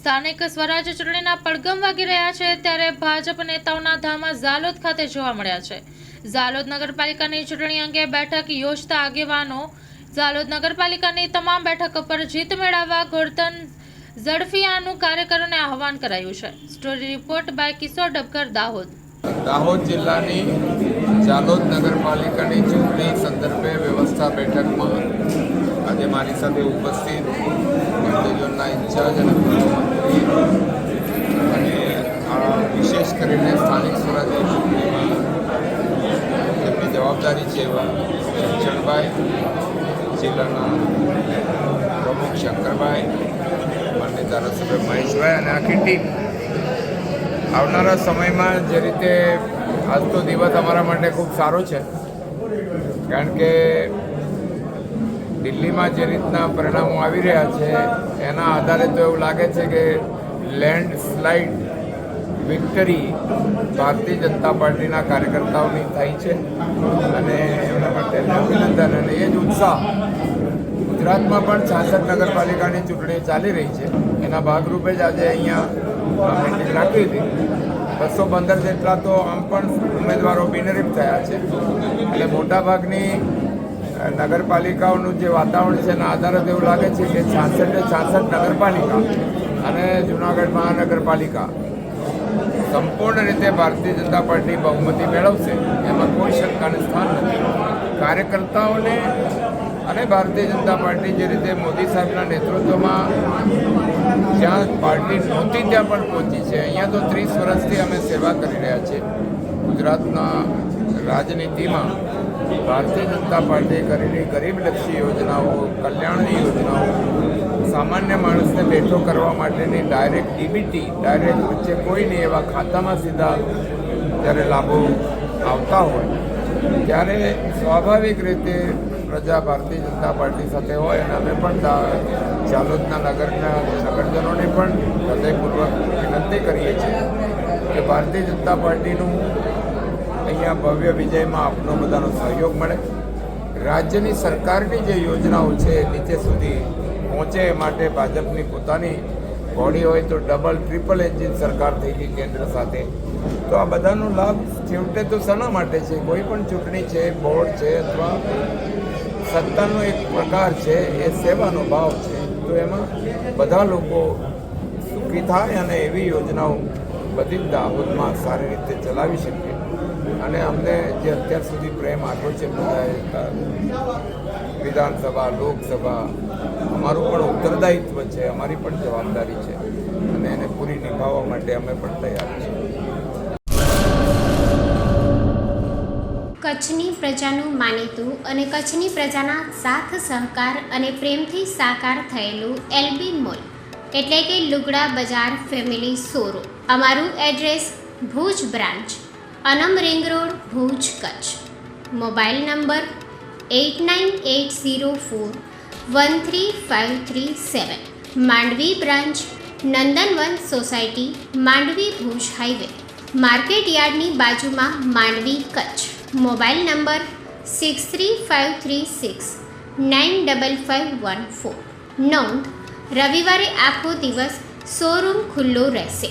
સ્થાનિક સ્વરાજ ચૂંટણીના પડઘમ વાગી રહ્યા છે ત્યારે ભાજપ નેતાઓના ધામા ઝાલોદ ખાતે જોવા મળ્યા છે। ઝાલોદ નગરપાલિકાની ચૂંટણી અંગે બેઠક યોજતા આગેવાનો ઝાલોદ નગરપાલિકાની તમામ બેઠક પર જીત મેળવવા ગોરધન ઝડફિયાનું કાર્યકરોને આહવાન કરાયું છે। સ્ટોરી રિપોર્ટ બાય કિશોર ડબકર, દાહોદ। દાહોદ જિલ્લાની ઝાલોદ નગરપાલિકાની ચૂંટણી સંદર્ભે વ્યવસ્થા બેઠકમાં આજે મારી સાથે ઉપસ્થિત ઝોનના ઇન્ચાર્જ અને ગૃહમંત્રી અને આ વિશેષ કરીને સ્થાનિક સ્વરાજની ચૂંટણીમાં જેમની જવાબદારી છે એવા શિક્ષણભાઈ, જિલ્લાના પ્રમુખ શંકરભાઈ, માનનીય ધારાસભ્ય મહેશભાઈ અને આખી ટીમ આવનારા સમયમાં જે રીતે આજનો દિવસ અમારા માટે ખૂબ સારો છે, કારણ કે દિલ્હીમાં જે રીતના પરિણામો આવી રહ્યા છે એના આધારે તો એવું લાગે છે કે લેન્ડસ્લાઇડ વિક્ટરી ભારતીય જનતા પાર્ટીના કાર્યકર્તાઓની થઈ છે અને એમના માટે અભિનંદન। અને એ જ ઉત્સાહ ગુજરાતમાં પણ 66 નગરપાલિકાની ચૂંટણી ચાલી રહી છે, એના ભાગરૂપે જ આજે અહીંયા મિટિંગ રાખી હતી। 215 જેટલા તો આમ પણ ઉમેદવારો બિનહરીફ થયા છે એટલે મોટાભાગની નગરપાલિકાઓનું જે વાતાવરણ છે એના આધારે એવું લાગે છે કે 66 નગરપાલિકા અને જૂનાગઢ મહાનગરપાલિકા સંપૂર્ણ રીતે ભારતીય જનતા પાર્ટી બહુમતી મેળવશે, એમાં કોઈ શંકાને સ્થાન નથી। કાર્યકર્તાઓને અને ભારતીય જનતા પાર્ટી જે રીતે મોદી સાહેબના નેતૃત્વમાં જ્યાં પાર્ટી નહોતી ત્યાં પણ પહોંચી છે, અહીંયા તો 30 વર્ષથી અમે સેવા કરી રહ્યા છીએ। ગુજરાતના રાજનીતિમાં ભારતીય જનતા પાર્ટીએ કરેલી ગરીબલક્ષી યોજનાઓ, કલ્યાણની યોજનાઓ, સામાન્ય માણસને બેઠો કરવા માટેની ડાયરેક્ટ ડીબીટી, ડાયરેક્ટ વચ્ચે કોઈ નહીં એવા ખાતામાં સીધા જ્યારે લાભો આવતા હોય ત્યારે સ્વાભાવિક રીતે પ્રજા ભારતીય જનતા પાર્ટી સાથે હોય અને અમે પણ ઝાલોદના નગરજનોને પણ હૃદયપૂર્વક વિનંતી કરીએ છીએ કે ભારતીય જનતા પાર્ટીનું અહીંયા ભવ્ય વિજયમાં આપનો બધાનો સહયોગ મળે। રાજ્યની સરકારની જે યોજનાઓ છે નીચે સુધી પહોંચે એ માટે ભાજપની પોતાની બોડી હોય તો ડબલ ટ્રિપલ એન્જિન સરકાર થઈ ગઈ કેન્દ્ર સાથે, તો આ બધાનો લાભ છેવટે તો શાના માટે છે? કોઈ પણ ચૂંટણી છે, બોર્ડ છે અથવા સત્તાનો એક પ્રકાર છે, એ સેવાનો ભાવ છે, તો એમાં બધા લોકો સુખી થાય અને એવી યોજનાઓ બધી જ દાહોદમાં સારી રીતે ચલાવી શકીએ। અને અમને જે અત્યાર સુધી પ્રેમ આપ્યો છે બધાએ, વિધાનસભા, લોકસભા, અમારું પણ ઉત્તરદાયિત્વ છે, અમારી પણ જવાબદારી છે અને એને પૂરી નિભાવવા માટે અમે પણ તૈયાર છીએ। કચ્છની પ્રજાનું માનીતું અને કચ્છની પ્રજાના સાથ સહકાર અને પ્રેમથી સાકાર થયેલું એલબી મોલ એટલે કે લુગડા બજાર ફેમિલી શોરૂમ। અમારું address Bhuj branch, Anam ring road, Bhuj, Kutch. Mobile number 8980413537। Mandvi branch, Nandanvan society, Mandvi, Bhuj highway, market યાર્ડની બાજુમાં, માંડવી, કચ્છ। Mobile number 6353695514। નોંધ: રવિવારે આખો દિવસ શોરૂમ ખુલ્લો રહેશે।